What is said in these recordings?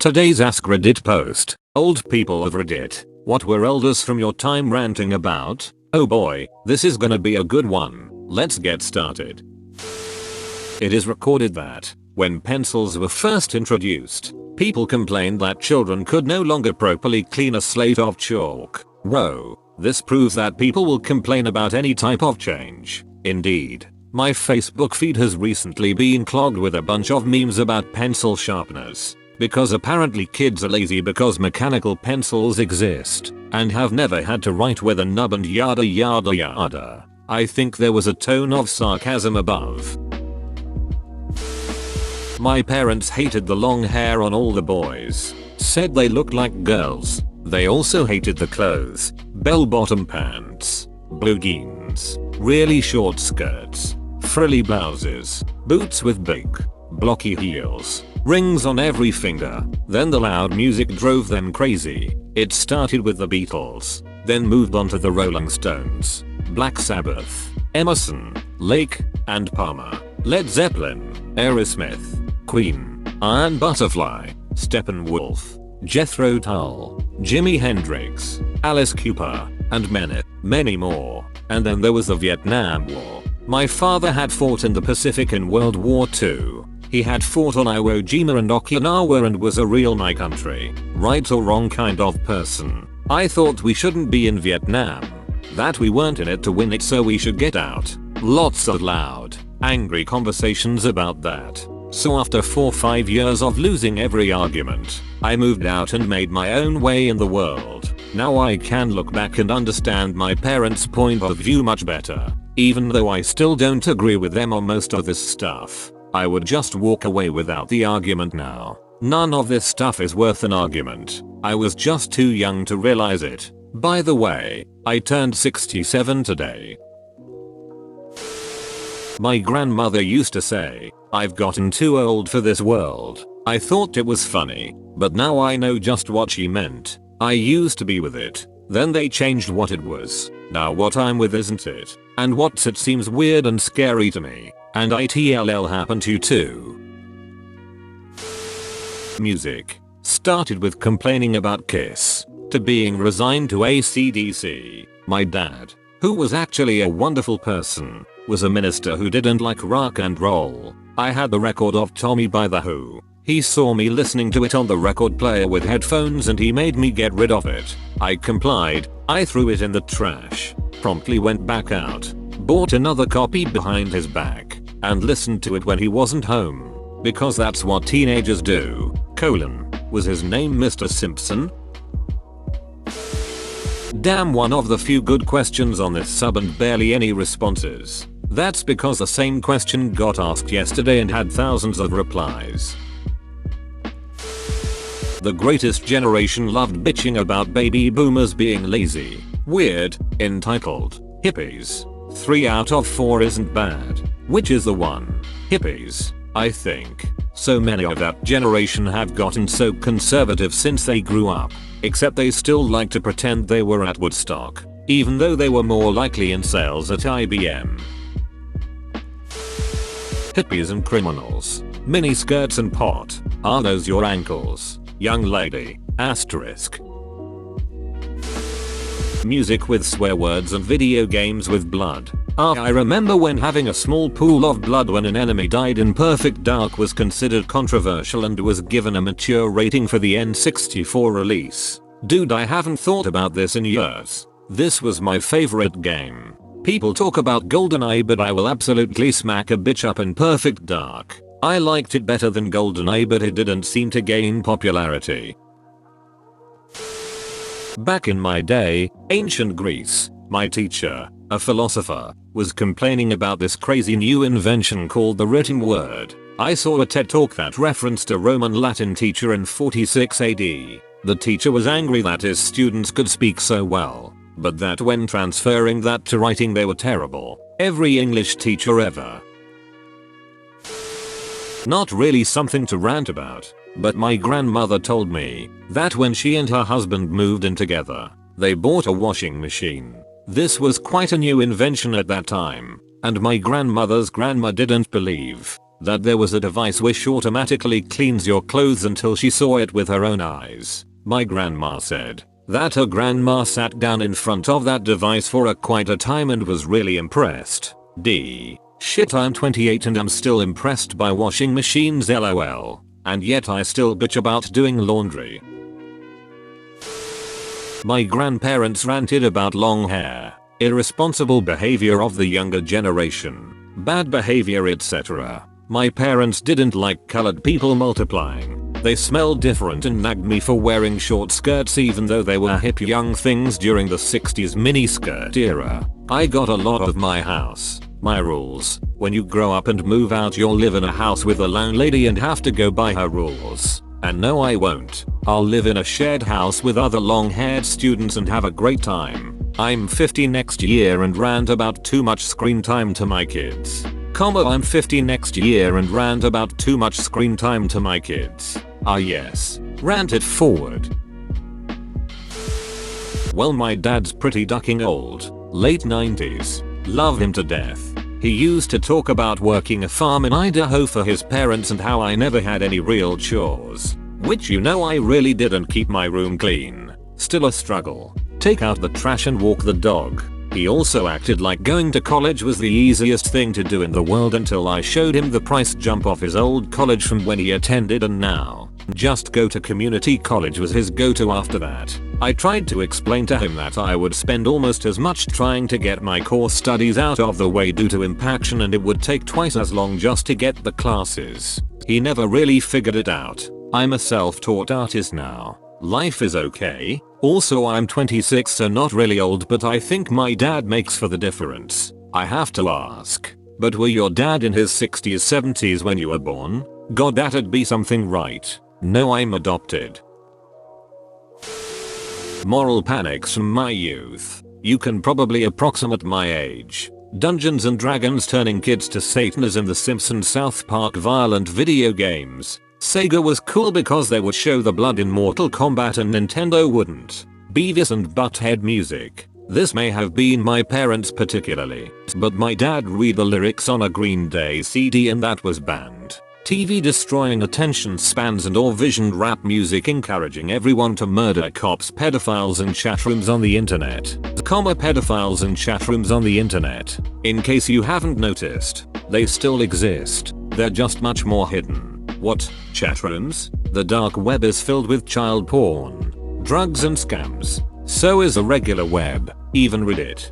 Today's AskReddit post. Old people of Reddit, what were elders from your time ranting about? Oh boy, this is gonna be a good one. Let's get started. It is recorded that, when pencils were first introduced, people complained that children could no longer properly clean a slate of chalk. Whoa, this proves that people will complain about any type of change. Indeed, my Facebook feed has recently been clogged with a bunch of memes about pencil sharpeners. Because apparently kids are lazy because mechanical pencils exist and have never had to write with a nub and yada yada yada. I think there was a tone of sarcasm above. My parents hated the long hair on all the boys, said they looked like girls. They also hated the clothes, bell-bottom pants, blue jeans, really short skirts, frilly blouses, boots with big, blocky heels, rings on every finger. Then the loud music drove them crazy. It started with the Beatles, then moved on to the Rolling Stones, Black Sabbath, Emerson, Lake and Palmer, Led Zeppelin, Aerosmith, Queen, Iron Butterfly, Steppenwolf, Jethro Tull, Jimi Hendrix, Alice Cooper, and many more. And then there was the Vietnam War. My father had fought in the Pacific in World War II. He had fought on Iwo Jima and Okinawa and was a real my country, right or wrong kind of person. I thought we shouldn't be in Vietnam. That we weren't in it to win it, so we should get out. Lots of loud, angry conversations about that. So after 4-5 years of losing every argument, I moved out and made my own way in the world. Now I can look back and understand my parents' point of view much better. Even though I still don't agree with them on most of this stuff, I would just walk away without the argument now. None of this stuff is worth an argument. I was just too young to realize it. By the way, I turned 67 today. My grandmother used to say, "I've gotten too old for this world." I thought it was funny, but now I know just what she meant. I used to be with it, then they changed what it was. Now what I'm with isn't it, and what's it seems weird and scary to me. And ITLL happened to you too. Music. Started with complaining about Kiss, to being resigned to AC/DC. My dad, who was actually a wonderful person, was a minister who didn't like rock and roll. I had the record of Tommy by The Who. He saw me listening to it on the record player with headphones and he made me get rid of it. I complied. I threw it in the trash, promptly went back out, bought another copy behind his back, and listened to it when he wasn't home. Because that's what teenagers do. Was his name Mr. Simpson? Damn, one of the few good questions on this sub and barely any responses. That's because the same question got asked yesterday and had thousands of replies. The greatest generation loved bitching about baby boomers being lazy, weird, entitled, hippies. 3 out of 4 isn't bad. Which is the one? Hippies, I think. So many of that generation have gotten so conservative since they grew up, except they still like to pretend they were at Woodstock, even though they were more likely in sales at IBM. Hippies and criminals. Mini skirts and pot. Are those your ankles, young lady? Asterisk. Music with swear words and video games with blood. I remember when having a small pool of blood when an enemy died in Perfect Dark was considered controversial and was given a mature rating for the N64 release. Dude, I haven't thought about this in years. This was my favorite game. People talk about GoldenEye, but I will absolutely smack a bitch up in Perfect Dark. I liked it better than GoldenEye, but it didn't seem to gain popularity. Back in my day, ancient Greece, my teacher, a philosopher, was complaining about this crazy new invention called the written word. I saw a TED talk that referenced a Roman Latin teacher in 46 AD. The teacher was angry that his students could speak so well, but that when transferring that to writing they were terrible. Every English teacher ever. Not really something to rant about, but my grandmother told me that when she and her husband moved in together, they bought a washing machine. This was quite a new invention at that time, and my grandmother's grandma didn't believe that there was a device which automatically cleans your clothes until she saw it with her own eyes. My grandma said that her grandma sat down in front of that device for quite a time and was really impressed. Shit, I'm 28 and I'm still impressed by washing machines, lol. And yet I still bitch about doing laundry. My grandparents ranted about long hair, irresponsible behavior of the younger generation, bad behavior, etc. My parents didn't like colored people multiplying. They smelled different and nagged me for wearing short skirts even though they were hip young things during the 60s miniskirt era. I got a lot of my house. My rules. When you grow up and move out, you'll live in a house with a landlady and have to go by her rules. And no, I won't. I'll live in a shared house with other long-haired students and have a great time. I'm 50 next year and rant about too much screen time to my kids. I'm 50 next year and rant about too much screen time to my kids. Ah yes. Rant it forward. Well, my dad's pretty ducking old. Late 90s. Love him to death. He used to talk about working a farm in Idaho for his parents and how I never had any real chores. Which, you know, I really didn't keep my room clean. Still a struggle. Take out the trash and walk the dog. He also acted like going to college was the easiest thing to do in the world until I showed him the price jump off his old college from when he attended, and now just go to community college was his go-to after that. I tried to explain to him that I would spend almost as much trying to get my core studies out of the way due to impaction and it would take twice as long just to get the classes. He never really figured it out. I'm a self-taught artist now. Life is okay. Also, I'm 26, so not really old, but I think my dad makes for the difference. I have to ask, but were your dad in his 60s 70s when you were born? God, that'd be something, right? No, I'm adopted. Moral panics from my youth. You can probably approximate my age. Dungeons and Dragons turning kids to Satanism, The Simpsons, South Park, violent video games. Sega was cool because they would show the blood in Mortal Kombat and Nintendo wouldn't. Beavis and Butthead music. This may have been my parents particularly, but my dad read the lyrics on a Green Day CD and that was banned. TV destroying attention spans and or visioned rap music encouraging everyone to murder cops, pedophiles and chatrooms on the internet. Pedophiles and chatrooms on the internet. In case you haven't noticed, they still exist. They're just much more hidden. What? Chatrooms? The dark web is filled with child porn, drugs and scams. So is the regular web, even Reddit.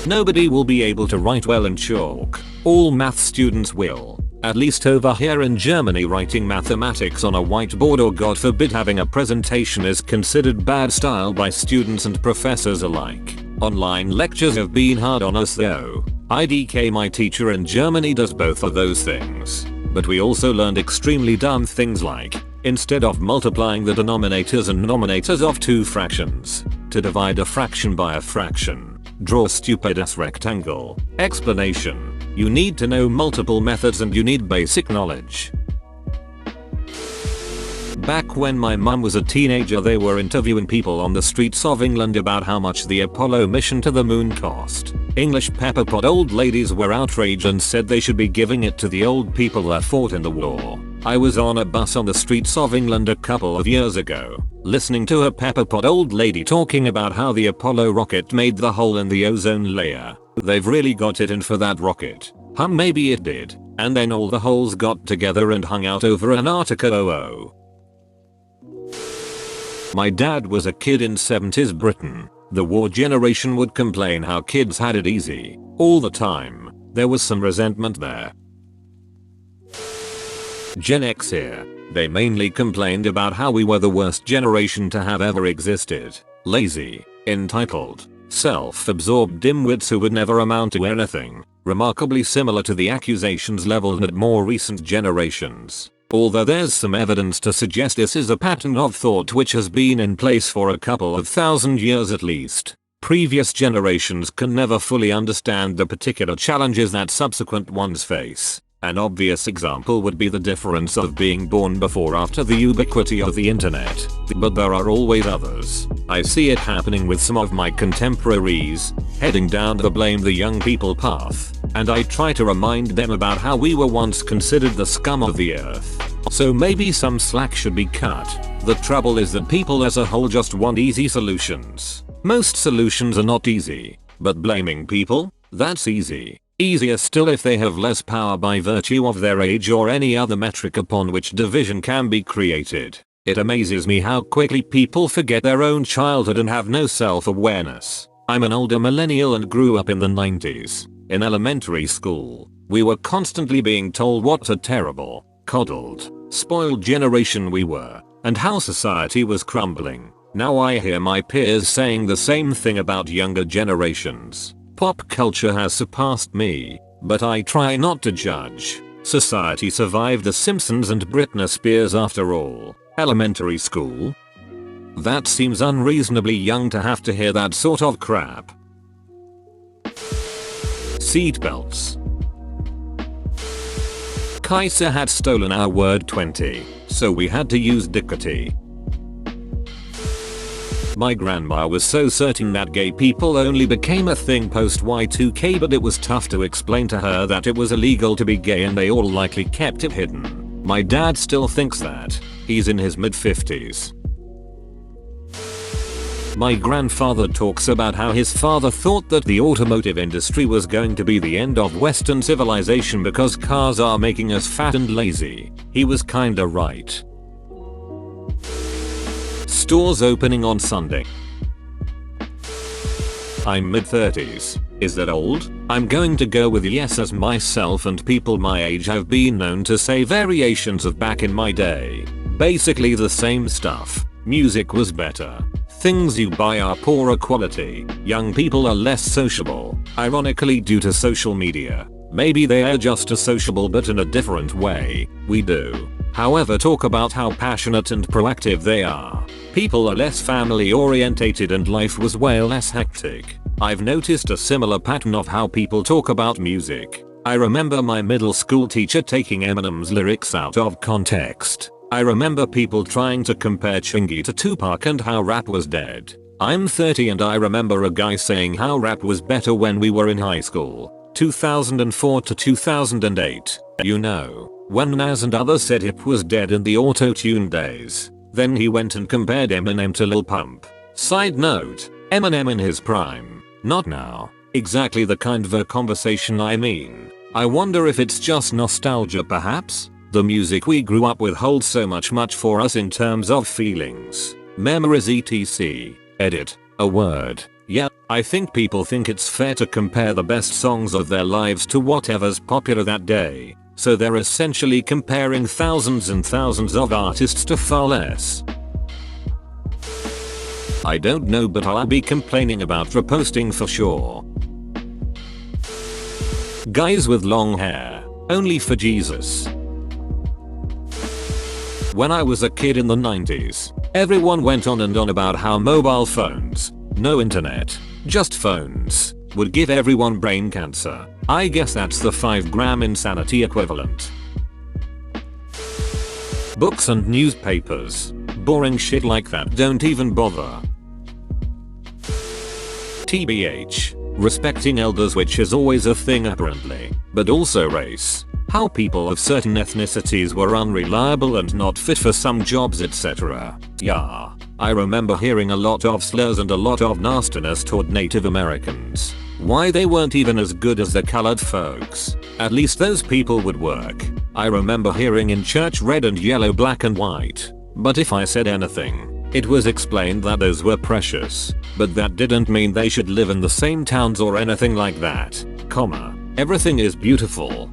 Nobody will be able to write well in chalk. All math students will. At least over here in Germany, writing mathematics on a whiteboard or God forbid having a presentation is considered bad style by students and professors alike. Online lectures have been hard on us though. IDK, my teacher in Germany, does both of those things. But we also learned extremely dumb things like, instead of multiplying the denominators and nominators of two fractions, to divide a fraction by a fraction. Draw stupid ass rectangle. Explanation. You need to know multiple methods and you need basic knowledge. Back when my mum was a teenager, they were interviewing people on the streets of England about how much the Apollo mission to the moon cost. English pepperpot old ladies were outraged and said they should be giving it to the old people that fought in the war. I was on a bus on the streets of England a couple of years ago, listening to a pepperpot old lady talking about how the Apollo rocket made the hole in the ozone layer. They've really got it in for that rocket. Maybe it did. And then all the holes got together and hung out over Antarctica. Oh. My dad was a kid in 70s Britain. The war generation would complain how kids had it easy all the time. There was some resentment there. Gen X here. They mainly complained about how we were the worst generation to have ever existed. Lazy, entitled, self-absorbed dimwits who would never amount to anything. Remarkably similar to the accusations leveled at more recent generations. Although there's some evidence to suggest this is a pattern of thought which has been in place for a couple of thousand years at least. Previous generations can never fully understand the particular challenges that subsequent ones face. An obvious example would be the difference of being born before or after the ubiquity of the internet. But there are always others. I see it happening with some of my contemporaries, heading down the blame the young people path. and I try to remind them about how we were once considered the scum of the earth. So maybe some slack should be cut. The trouble is that people as a whole just want easy solutions. Most solutions are not easy, but blaming people? That's easy. Easier still if they have less power by virtue of their age or any other metric upon which division can be created. It amazes me how quickly people forget their own childhood and have no self-awareness. I'm an older millennial and grew up in the 90s. In elementary school, we were constantly being told what a terrible, coddled, spoiled generation we were, and how society was crumbling. Now I hear my peers saying the same thing about younger generations. Pop culture has surpassed me, but I try not to judge. Society survived The Simpsons and Britney Spears after all. Elementary school? That seems unreasonably young to have to hear that sort of crap. Seatbelts. Kaiser had stolen our word 20, so we had to use dickety. My grandma was so certain that gay people only became a thing post Y2K, but it was tough to explain to her that it was illegal to be gay and they all likely kept it hidden. My dad still thinks that. He's in his mid-50s. My grandfather talks about how his father thought that the automotive industry was going to be the end of Western civilization because cars are making us fat and lazy. He was kinda right. Stores opening on Sunday. I'm mid-30s. Is that old? I'm going to go with yes, as myself and people my age have been known to say variations of back in my day. Basically the same stuff. Music was better. Things you buy are poorer quality. Young people are less sociable, ironically due to social media. Maybe they are just as sociable but in a different way. We do, however, talk about how passionate and proactive they are. People are less family orientated and life was way less hectic. I've noticed a similar pattern of how people talk about music. I remember my middle school teacher taking Eminem's lyrics out of context. I remember people trying to compare Chingy to Tupac and how rap was dead. I'm 30 and I remember a guy saying how rap was better when we were in high school. 2004 to 2008. You know, when Nas and others said hip was dead in the auto-tune days. Then he went and compared Eminem to Lil Pump. Side note, Eminem in his prime. Not now. Exactly the kind of a conversation I mean. I wonder if it's just nostalgia perhaps? The music we grew up with holds so much for us in terms of feelings, memories etc. Edit. A word. Yeah, I think people think it's fair to compare the best songs of their lives to whatever's popular that day. So they're essentially comparing thousands and thousands of artists to far less. I don't know, but I'll be complaining about reposting for sure. Guys with long hair. Only for Jesus. When I was a kid in the 90s, everyone went on and on about how mobile phones, no internet, just phones, would give everyone brain cancer. I guess that's the 5-gram insanity equivalent. Books and newspapers. Boring shit like that don't even bother. TBH. Respecting elders, which is always a thing apparently, but also race. How people of certain ethnicities were unreliable and not fit for some jobs etc. Yeah, I remember hearing a lot of slurs and a lot of nastiness toward Native Americans. Why they weren't even as good as the colored folks. At least those people would work. I remember hearing in church red and yellow, black and white. But if I said anything, it was explained that those were precious. But that didn't mean they should live in the same towns or anything like that. Comma. Everything is beautiful.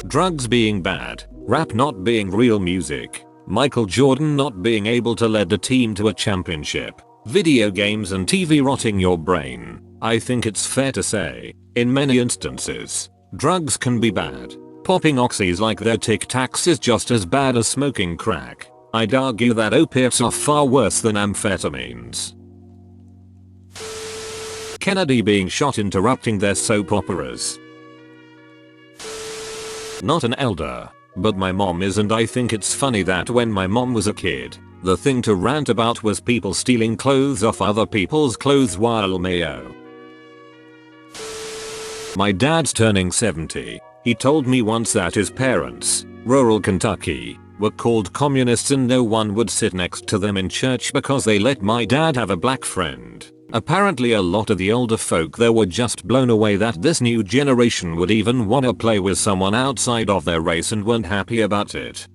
Drugs being bad, rap not being real music, Michael Jordan not being able to lead a team to a championship, video games and TV rotting your brain. I think it's fair to say, in many instances, drugs can be bad. Popping oxys like they're Tic Tacs is just as bad as smoking crack. I'd argue that opiates are far worse than amphetamines. Kennedy being shot interrupting their soap operas. Not an elder, but my mom is, and I think it's funny that when my mom was a kid, the thing to rant about was people stealing clothes off other people's clothes while mayo. My dad's turning 70. He told me once that his parents, rural Kentucky, were called communists and no one would sit next to them in church because they let my dad have a black friend. Apparently a lot of the older folk there were just blown away that this new generation would even wanna play with someone outside of their race and weren't happy about it.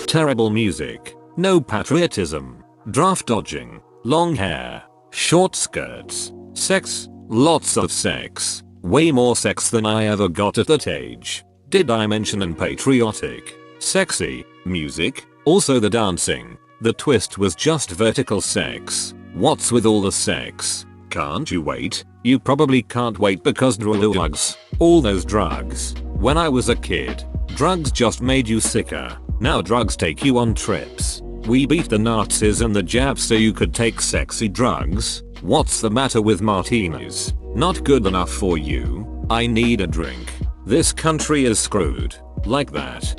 Terrible music, no patriotism, draft dodging, long hair, short skirts, sex, lots of sex, way more sex than I ever got at that age. Did I mention unpatriotic, sexy, music, also the dancing? The twist was just vertical sex. What's with all the sex? Can't you wait? You probably can't wait because drugs. All those drugs. When I was a kid, drugs just made you sicker. Now drugs take you on trips. We beat the Nazis and the Japs so you could take sexy drugs. What's the matter with martinis? Not good enough for you? I need a drink. This country is screwed. Like that.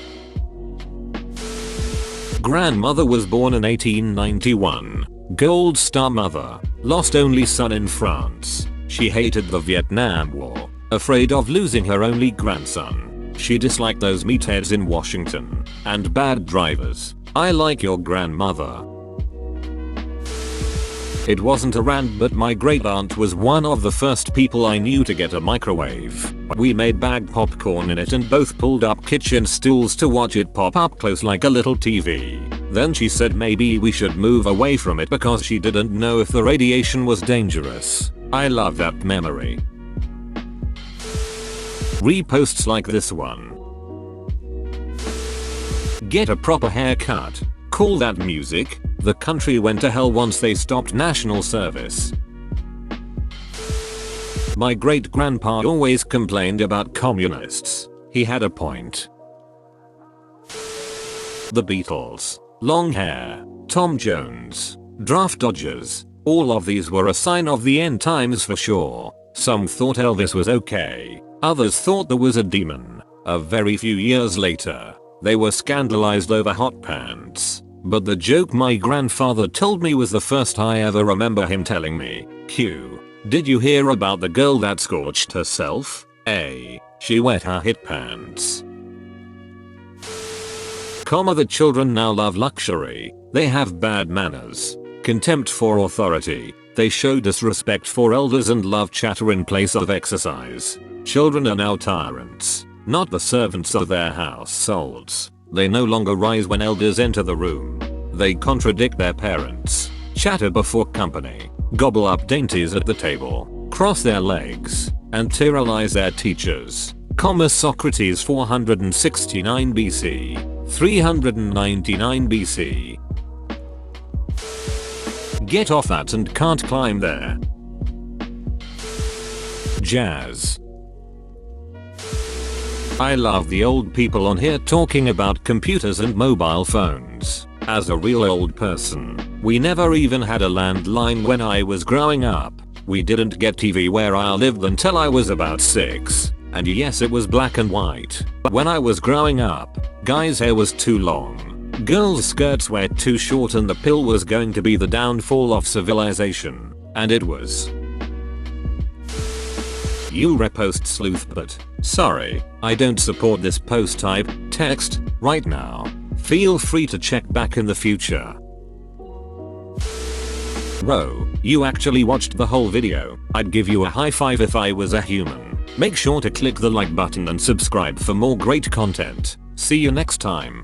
Grandmother was born in 1891. Gold Star mother. Lost only son in France. She hated the Vietnam War. Afraid of losing her only grandson. She disliked those meatheads in Washington. And bad drivers. I like your grandmother. It wasn't a rant, but my great aunt was one of the first people I knew to get a microwave. We made bagged popcorn in it and both pulled up kitchen stools to watch it pop up close like a little TV. Then she said maybe we should move away from it because she didn't know if the radiation was dangerous. I love that memory. Reposts like this one. Get a proper haircut. Call that music. The country went to hell once they stopped national service. My great grandpa always complained about communists. He had a point. The Beatles, long hair, Tom Jones, draft dodgers, all of these were a sign of the end times for sure. Some thought Elvis was okay, others thought there was a demon. A very few years later, they were scandalized over hot pants. But the joke my grandfather told me was the first I ever remember him telling me. Q. Did you hear about the girl that scorched herself? A. She wet her hit pants. The children now love luxury. They have bad manners. Contempt for authority. They show disrespect for elders and love chatter in place of exercise. Children are now tyrants, not the servants of their households. They no longer rise when elders enter the room. They contradict their parents, chatter before company, gobble up dainties at the table, cross their legs, and tyrannize their teachers. Socrates 469 BC, 399 BC. Get off that and can't climb there. Jazz. I love the old people on here talking about computers and mobile phones. As a real old person, we never even had a landline when I was growing up. We didn't get TV where I lived until I was about 6. And yes, it was black and white. When I was growing up, guys' hair was too long. Girls' skirts were too short and the pill was going to be the downfall of civilization. And it was. You repost sleuth, but sorry, I don't support this post type. Text right now. Feel free to check back in the future. Bro, you actually watched the whole video. I'd give you a high five if I was a human. Make sure to click the like button and subscribe for more great content. See you next time.